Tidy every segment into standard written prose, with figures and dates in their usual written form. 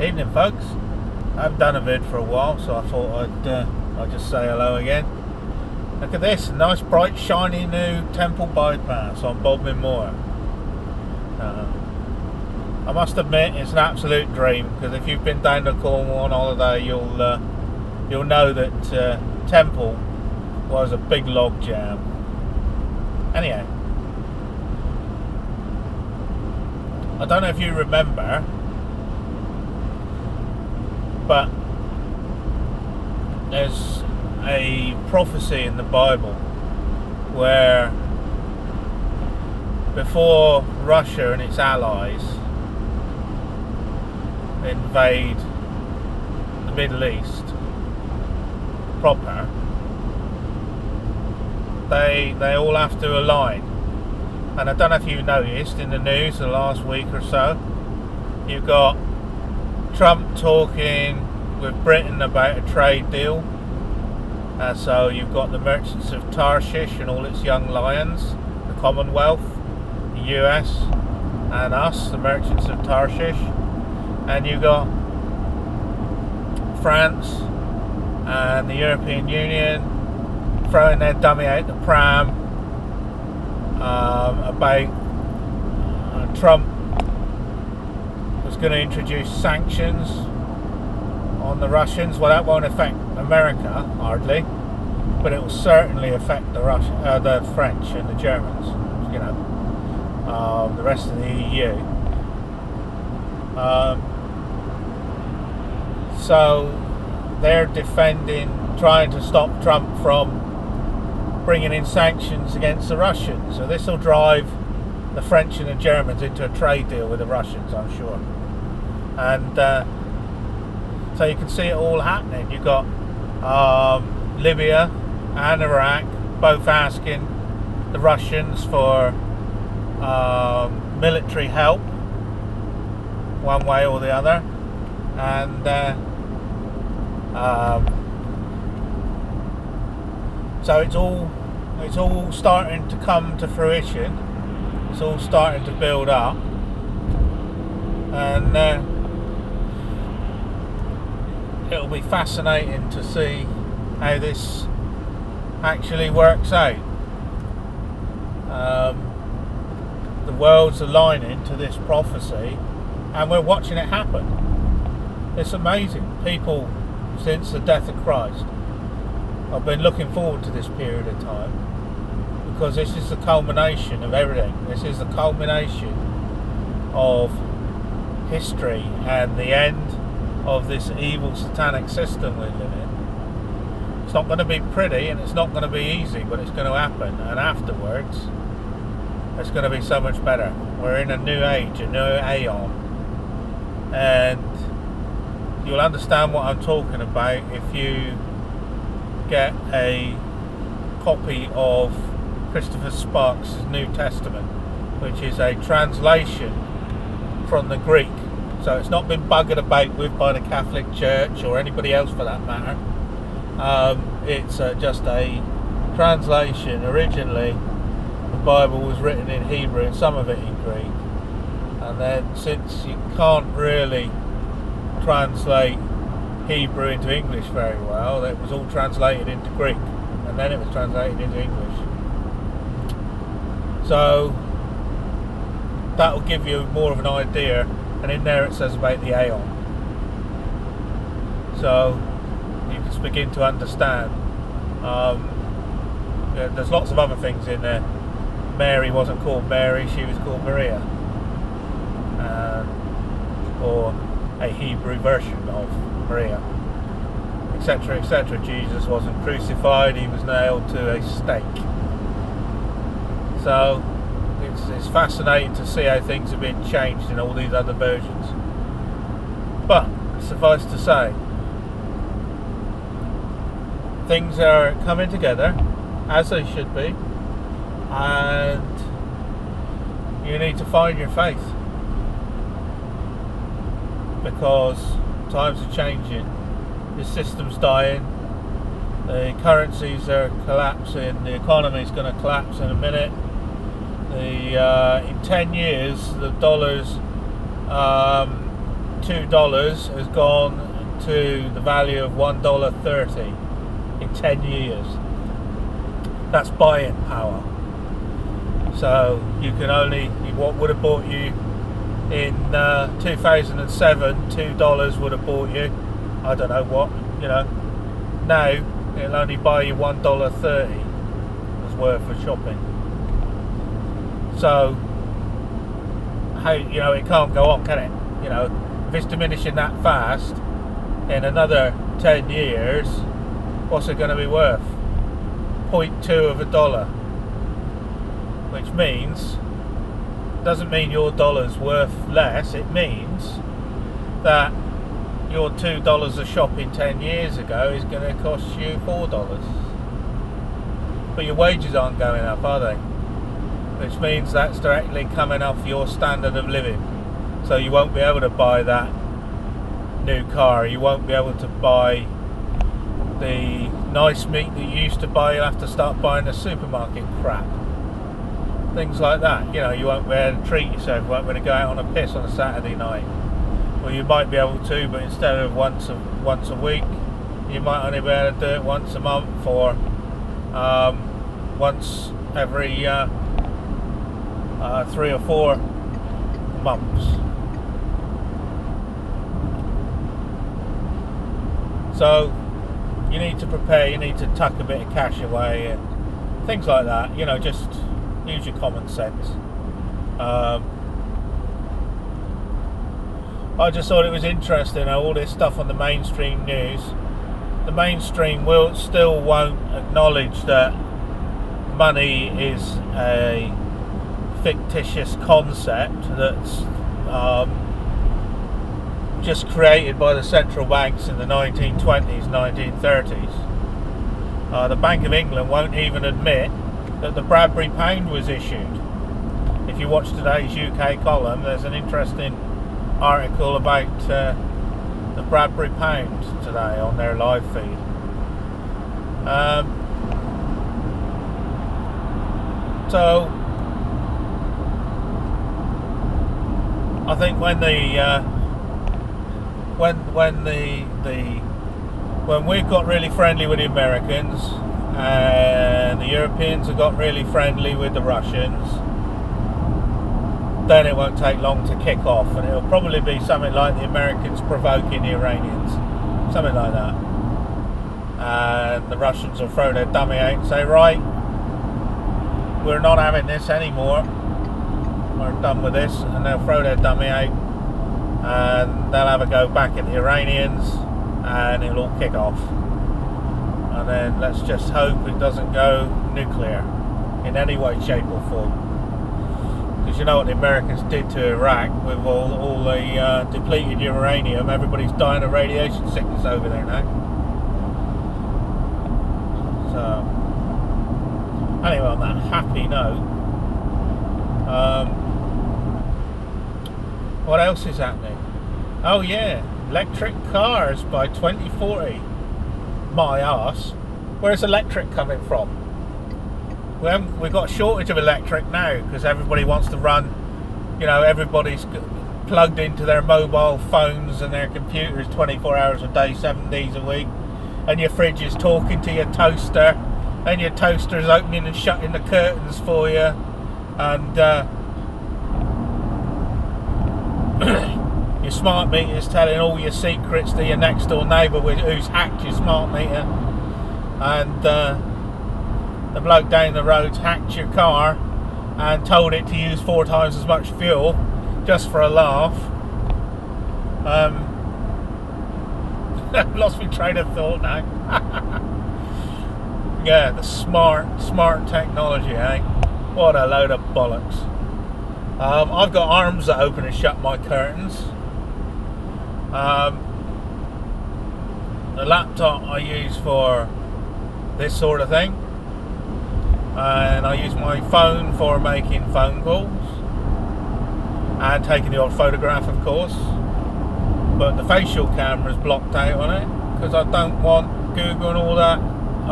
Evening, folks. I haven't done a vid for a while, so I thought I'd just say hello again. Look at this, nice bright shiny new Temple bypass on Bodmin Moor. I must admit it's an absolute dream, because if you've been down to Cornwall on holiday, you'll know that Temple was a big log jam. Anyhow, I don't know if you remember, but there's a prophecy in the Bible where before Russia and its allies invade the Middle East proper, they all have to align. And I don't know if you noticed in the news the last week or so, you've got Trump talking with Britain about a trade deal. So you've got the Merchants of Tarshish and all its young lions, the Commonwealth, the US, and us, the Merchants of Tarshish. And you've got France and the European Union throwing their dummy out the pram about Trump was going to introduce sanctions on the Russians. Well, that won't affect America hardly, but it will certainly affect the French and the Germans, the rest of the EU. So they're trying to stop Trump from bringing in sanctions against the Russians. So this will drive the French and the Germans into a trade deal with the Russians, I'm sure. And so you can see it all happening. You've got Libya and Iraq both asking the Russians for military help one way or the other, and so it's all starting to come to fruition. It's all starting to build up, and it'll be fascinating to see how this actually works out. The world's aligning to this prophecy, and we're watching it happen. It's amazing. People, since the death of Christ, I've been looking forward to this period of time, because this is the culmination of everything. This is the culmination of history and the end of this evil satanic system we live in. It's not going to be pretty and it's not going to be easy, but it's going to happen, and afterwards it's going to be so much better. We're in a new age, a new aeon, and you'll understand what I'm talking about if you get a copy of Christopher Sparks' New Testament, which is a translation from the Greek. So it's not been buggered about with by the Catholic Church or anybody else for that matter. It's just a translation. Originally the Bible was written in Hebrew and some of it in Greek, and then since you can't really translate Hebrew into English very well, it was all translated into Greek, and then it was translated into English. So that will give you more of an idea, and in there it says about the aeon, so you can begin to understand. There's lots of other things in there. Mary wasn't called Mary, she was called Maria, or a Hebrew version of Maria, etc., etc. Jesus wasn't crucified, he was nailed to a stake. So it's fascinating to see how things have been changed in all these other versions. But suffice to say, things are coming together as they should be, and you need to find your faith, because times are changing, the system's dying, the currencies are collapsing, the economy's going to collapse in a minute. In 10 years the dollar's $2 has gone to the value of $1.30 in 10 years. That's buying power. So you can only, what would have bought you in 2007, $2 would have bought you, I don't know what, now it'll only buy you $1.30 as worth of shopping. So, hey, it can't go on, can it? If it's diminishing that fast, in another 10 years, what's it going to be worth? 0.2 of a dollar. Which means, doesn't mean your dollar's worth less, it means that your $2 of shopping 10 years ago is going to cost you $4. But your wages aren't going up, are they? Which means that's directly coming off your standard of living. So you won't be able to buy that new car, you won't be able to buy the nice meat that you used to buy, you'll have to start buying the supermarket crap. Things like that, you won't be able to treat yourself, you won't be able to go out on a piss on a Saturday night. Well, you might be able to, but instead of once a week, you might only be able to do it once a month, or once every 3 or 4 months. So you need to prepare, you need to tuck a bit of cash away and things like that, just use your common sense. I just thought it was interesting, all this stuff on the mainstream news. The mainstream still won't acknowledge that money is a fictitious concept that's just created by the central banks in the 1920s, 1930s. The Bank of England won't even admit that the Bradbury pound was issued. If you watch today's UK column, there's an interesting article about the Bradbury pound today on their live feed. So I think when we've got really friendly with the Americans and the Europeans have got really friendly with the Russians, then it won't take long to kick off, and it'll probably be something like the Americans provoking the Iranians, something like that, and the Russians will throw their dummy out and say, right, we're not having this anymore, we're done with this, and they'll throw their dummy out and they'll have a go back at the Iranians and it'll all kick off. And then let's just hope it doesn't go nuclear in any way, shape or form. Because you know what the Americans did to Iraq with all the depleted uranium. Everybody's dying of radiation sickness over there now. So anyway, on that happy note, what else is happening? Oh yeah, electric cars by 2040. My arse. Where's electric coming from? We've got a shortage of electric now because everybody wants to run, everybody's plugged into their mobile phones and their computers 24 hours a day, 7 days a week, and your fridge is talking to your toaster, and your toaster's opening and shutting the curtains for you, and your smart meter is telling all your secrets to your next door neighbour who's hacked your smart meter, and the bloke down the road's hacked your car and told it to use 4 times as much fuel just for a laugh. I've lost my train of thought now. Yeah, the smart technology, eh? What a load of bollocks. I've got arms that open and shut my curtains. The laptop I use for this sort of thing, and I use my phone for making phone calls and taking the odd photograph, of course, but the facial camera is blocked out on it because I don't want Google and all that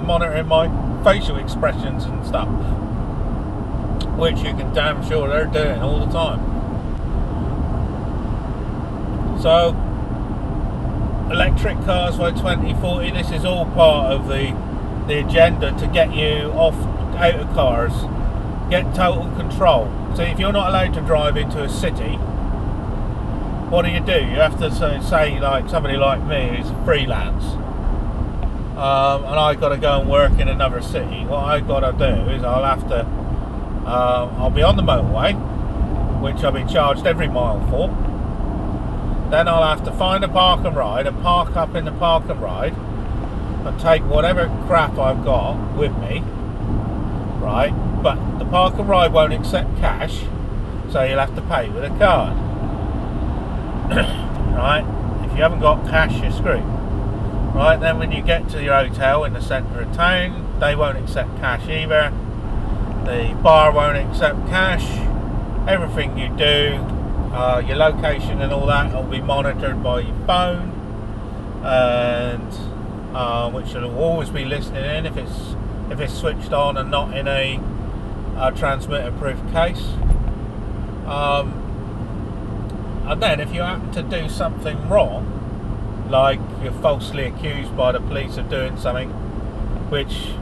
monitoring my facial expressions and stuff, which you can damn sure they're doing all the time. So electric cars by 2040, this is all part of the agenda to get you out of cars, get total control. So if you're not allowed to drive into a city, what do? You have to say like somebody like me who's freelance, and I got to go and work in another city. What I got to do is I'll be on the motorway, which I'll be charged every mile for. Then I'll have to find a park and ride and park up in the park and ride and take whatever crap I've got with me, right? But the park and ride won't accept cash, so you'll have to pay with a card. Right? If you haven't got cash, you're screwed. Right? Then when you get to your hotel in the centre of town, they won't accept cash either. The bar won't accept cash. Everything you do, your location and all that will be monitored by your phone, and which will always be listening in if it's switched on and not in a transmitter-proof case. And then if you happen to do something wrong, like you're falsely accused by the police of doing something which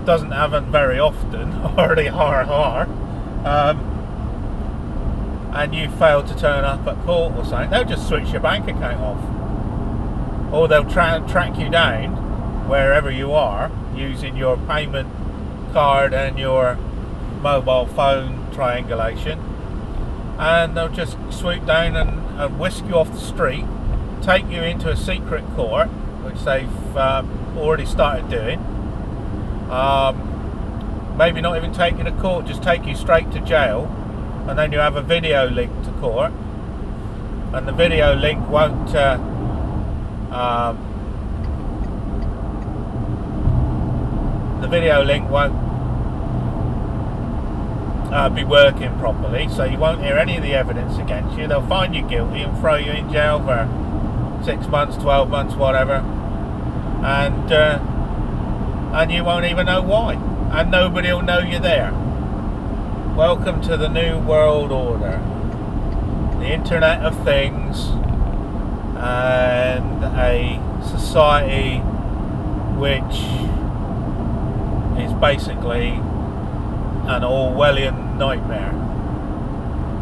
doesn't happen very often, or they are, and you fail to turn up at court or something, they'll just switch your bank account off, or they'll track you down wherever you are using your payment card and your mobile phone triangulation, and they'll just swoop down and whisk you off the street, take you into a secret court, which they've already started doing. Maybe not even take you to court, just take you straight to jail, and then you have a video link to court, and the video link won't be working properly, so you won't hear any of the evidence against you. They'll find you guilty and throw you in jail for 6 months, 12 months, whatever, and you won't even know why, and nobody will know you're there. Welcome to the new world order, the Internet of Things, and a society which is basically an Orwellian nightmare.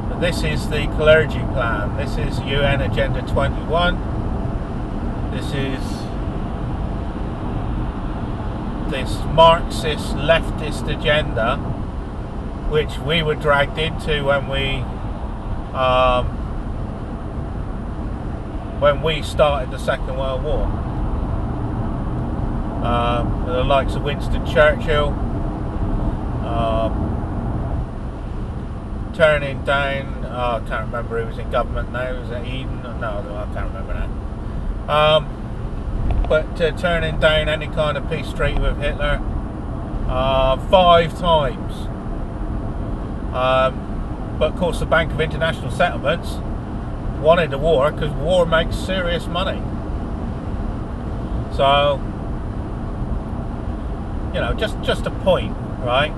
But this is the clergy plan. This is UN Agenda 21. This is this Marxist leftist agenda, which we were dragged into when we started the Second World War. The likes of Winston Churchill turning down, I can't remember who was in government now, was it Eden? No, I can't remember now. But turning down any kind of peace treaty with Hitler 5 times. But of course the Bank of International Settlements wanted the war because war makes serious money. So, you know, just a point, right?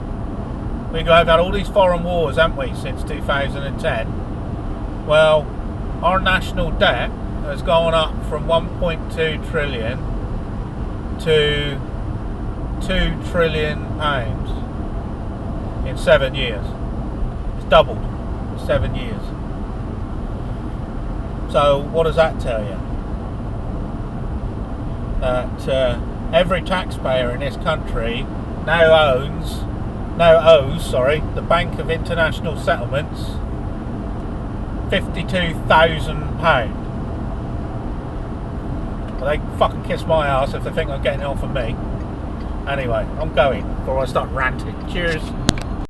We've had all these foreign wars, haven't we, since 2010? Well, our national debt has gone up from 1.2 trillion to 2 trillion pounds in 7 years. It's doubled in 7 years. So what does that tell you? That every taxpayer in this country now owes the Bank of International Settlements £52,000. Well, they can fucking kiss my ass if they think I'm getting it off of me. Anyway, I'm going before I start ranting. Cheers.